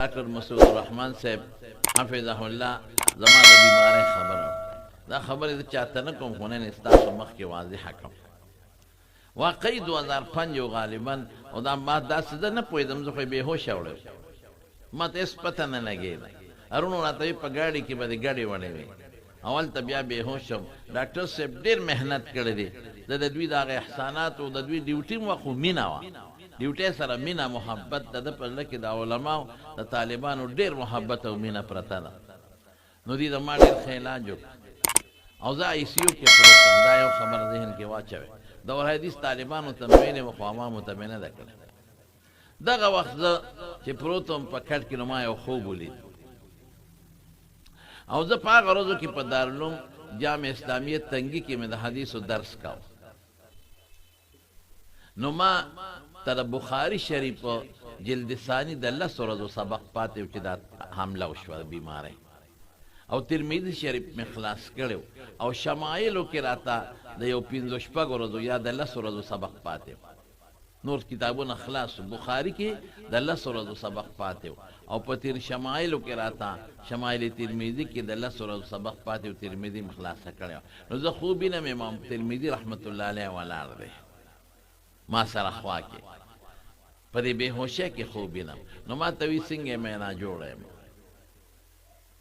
ډاکټر مسعود الرحمن صاحب حفظه الله زما د بیمارۍ خبره دا خبرې زه چاته نه کوم خو نن ستاسو مخکې واضحه کړم. واقعي 2005 غالبا او دا ما داسې زه نه پوهېدم، زه خو یې بېهوشه وړی ما ته هېڅ پته نه لګېده. هرونو راته وي په ګاډي کې به دې ګډې وړې وې. اول ته بیا بېهوش شم. ډاکټر صاحب ډېر محنت کړی دی. زه د دوی د هغه احساناتو د دوی ډیوټي م وه خو مینه وه، ډیوټۍ سره مینه محبت د ده په زړه کې د علماو د طالبانو ډېر محبت او مینه پرته ده. نو دوی د ما ډېر ښه علاج وکړ او زه آی سی یو کې پروت وم. دا یو خبره ذهن کې واچوئ. دور حدیث طالبانو ته مې ویلې وه خو عوامو ته مې نه ده کړې. دغه وخت زه چې پروت وم په کټ کې نو ما یو خوب ولید او زه په هغه ورځو کې په دارالعلوم جامع اسلامیه تنګي کې مې د حدیثو درس کاوه. نو ما تر بخاري شریف جلد ثانی د 10 ورځو سبق پاتې و چې دا حمله وشوه بیماری، او ترمذي شریف مې خلاص کړی او شمایلو کې راته د یو 5-6 ورځو یا د 10 ورځو سبق پاتې و. نور کتابونه خلاص و. بخاري کې د 10 ورځو سبق پاتې و او په تیر شمایلو کې راته شمایل ترمذي کې د 10 ورځو سبق پاتې و. ترمذي مې خلاصه کړی. نو زه خوب وینم امام ترمذي رحمت الله علیه ولاړ دی ما سره خوا کې په دې بېهوشۍ کې خوب وینم. نو ما ته وایي څنګه مې ناجوړه یم،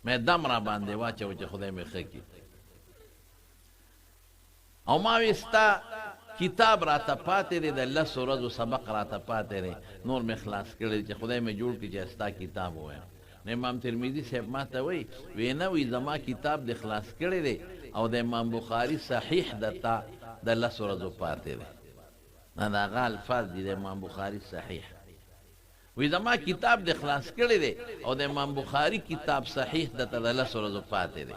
مې دم را باندې واچو چې خدای مې ښه کړي. او ما وایي ستا کتاب راته پاتې دی، د 10 ورځو سبق راته پاتې دی، نور مې خلاص کړی چې خدای مې جوړ کړي چې ستا کتاب ووایم. نو امام ترمذي صاحب ما ته وایي نه وایي زما کتاب دې خلاص کړی دی او د امام بخاري صحیح درته د 10 ورځو پاتې دی. دا هغه الفاظ دي د امام بخاري صحیح. وی زما کتاب د خلاص کړی دی او د امام بخاري کتاب صحیح د 10 ورځو پاتې دی.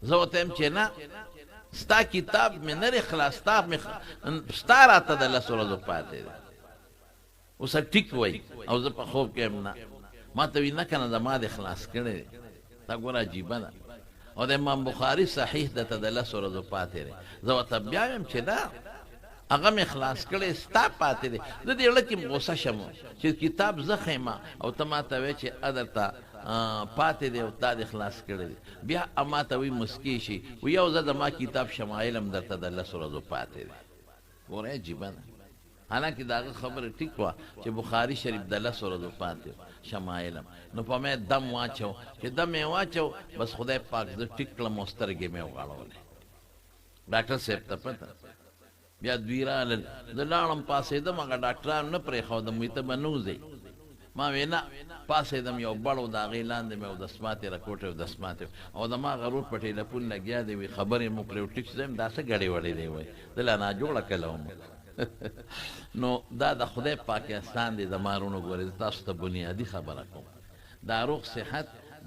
زه ورته یم چې نه ستا کتاب مې نه دی خلاص، ستا راته د 10 ورځو پاتې دی. اوس ټیک وایي او زه په خوب کې یم نه. ما ته وی نه که نه زما د خلاص کړی دی. دا ګوره عجیبه ده. او د امام بخاري صحیح د 10 ورځو پاتې دی. زه ورته بیا یم چې نه هغه مې خلاص کړی ستا پاتې دی. زه دې زړه کې غوسه شم چې کتاب زه ښیمه او ته ما ته وایې چې درته پاتې دی او تا دې خلاص کړی دی. بیا ما ته وایي مسکې شي و یو زه زما کتاب شمایل هم درته د 10 ورځو پاتې دی. ګوره عجیبه ده. حالانکې د هغه خبره ټیک وه چې بخاري شریف د 10 ورځو پاتې شمایل هم. نو په مې دم واچو چې دم یې واچو بس خدای پاک زه ټیک کړم او سترګې مې وغړولې. ډاکټر صاحب ته پته بیا دوی رالل. زه لاړم پاسېدم، هغه ډاکټران نه پرېښودم، وایي ته به نه وځئ. ما وی نه پاسېدم، یو بړ و د هغې لاندې مې یو دسمات یې راکوټی و دسمات یې او د ما غرور په ټېلیفون لګیا دی. وي خبرې مو کړې و ټیک چې دا څه ګډې وړې دی وایي زه لا ناجوړه کله وم. نو دا د خدای پاک احسان دی. زما وروڼو ګورې زه تاسو ته بنیادي خبره کوم. دا روغ صحت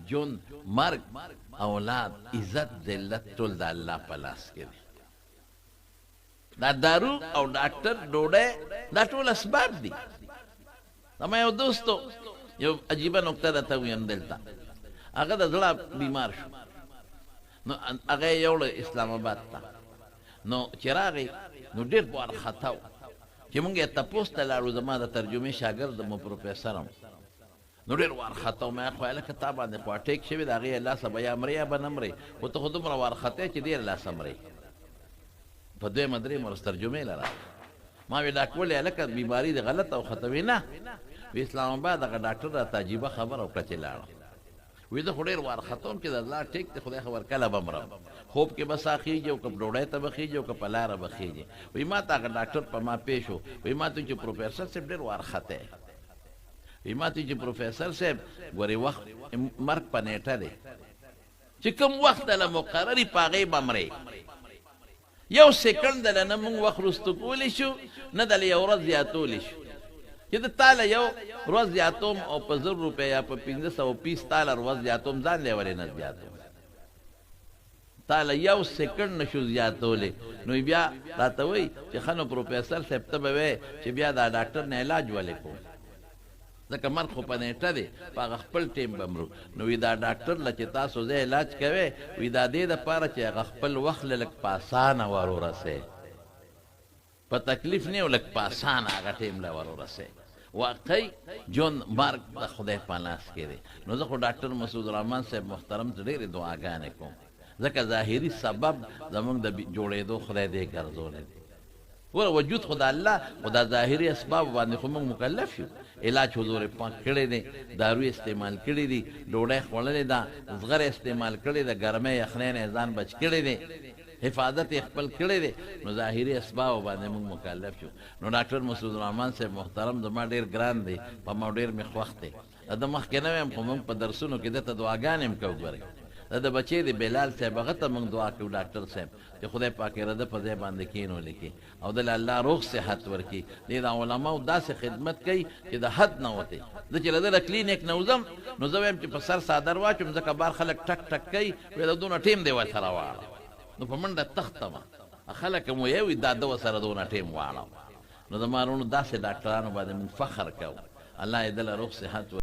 ژوند مرګ اولاد عزت ذلت ټول د الله په لاس کې دی. دا دارو او ډاکټر ډوډۍ دا ټول اسباب دي. زما یو دوستو یو عجیبه نکته درته ویم دلته. هغه د زړه بیمار شو، نو هغه یې یوړ اسلام آباد ته. نو چې راغی نو ډېر وارخطا و چې مونږ یې تپوس ته لاړو. زما د ترجمې شاګرد مو پروفیسر هم نو ډېر وارخطا و. ما خو هلکه تا باندې خو اټیک شوي د هغې لاسه به یا مرې یا به نه مرې، خو ته خو دومره وارخطا یې چې ډېر لاسه مرې. په 2-3 ورځ ترجمې له راغله. ما وی ډاکټر ولې هلکه بیماري دې غلطه وخته؟ وی نه وی اسلام آباد هغه ډاکټر راته عجیبه خبره وکړه چې لاړم. وی زه خو ډېر وارخطا وم چې د الله ټیک دی خدای خبر کله به مرم. خوب کې به سا خېږي او که ډوډۍ ته به خېږي او که په لاره به خېږي. وی ما ته هغه ډاکټر په ما پیش و. وی ما ته چې پروفیسر صاحب ډېر وارخطا یې. وی ما ته چې پروفیسر صاحب ګورې وخت مرګ په نیټه دی چې کوم وخت دله مقرري په هغې به مرې. یو سیکنډ دله نه مونږ وخت رستو کولی شو نه دله یو ورځ زیاتولی شو چې د تاله یو ورځ زیاتوم او په 1000 روپۍ یا په 1500 پیس تاله ورځ زیاتوم ځان لی ولې نه زیاتوم. تاله یو سیکنډ نشو زیاتولی. نو بیا راته وایي چې ښه نو پروفیسر صاحب ته به وایې چې بیا دا ډاکټر نه علاج ولې کوم ځکه مرګ خو په نیټه دی په هغه خپل ټیم به مرو. نو وی دا ډاکټر له چې تاسو زه علاج کوئ وی دا دې دپاره چې هغه خپل وخت له لږ په اسانه ور ورسئ، په تکلیف نه یو لږ په اسانه هغه ټیم له ور ورسئ. واقعي جون مرګ د خدای په لاس کې دی. نو زه خو ډاکټر مسعود الرحمن صاحب محترم ته ډېرې دعاګانې کوم، ځکه ظاهري سبب زمونږ د جوړېدو خدای دې ګرځولی دی. ور وجود خدا الله، خدا ظاهري اسباب باندې خو موږ مکلف یو. علاج حضور پاک کړی دی، دارو استعمال کړی دي، ډوډۍ خوړلې ده، زغر استعمال کړی ده، ګرمۍ یخنۍ نه ځان بچ کړی دی، حفاظت خپل کړی دی. نو ظاهري اسباب باندې موږ مکلف یو. نو ډاکټر مسعود الرحمن صاحب محترم زما ډېر ګران دی، په ما ډېر مې خوښ دی. د مخکې نه ویم خو موږ په درسونو کې دته دعاګانې هم کوو. ګورئ د بچې د بلال صاحب هغه ته موږ دعا کوو ډاکټر صاحب چې خدای پاک یې رده په ځای باندې کښېنولی کړي او دله الله روغ صحت ورکړي. دې د علماو داسې خدمت کوي چې د حد نه وتې. زه چې له ده له کلینیک نه وځم نو زه وایم چې په سر څادر واچوم، ځکه بار خلک ټک ټک کوي، وایي د دونه ټیم دی ورسره واړه. نو په منډه تختمه خلک مو یې وي دا ده ورسره دونه ټیم واړه. نو زما وروڼو داسې ډاکټرانو باندې موږ فخر کوو. الله یې دله روغ صحت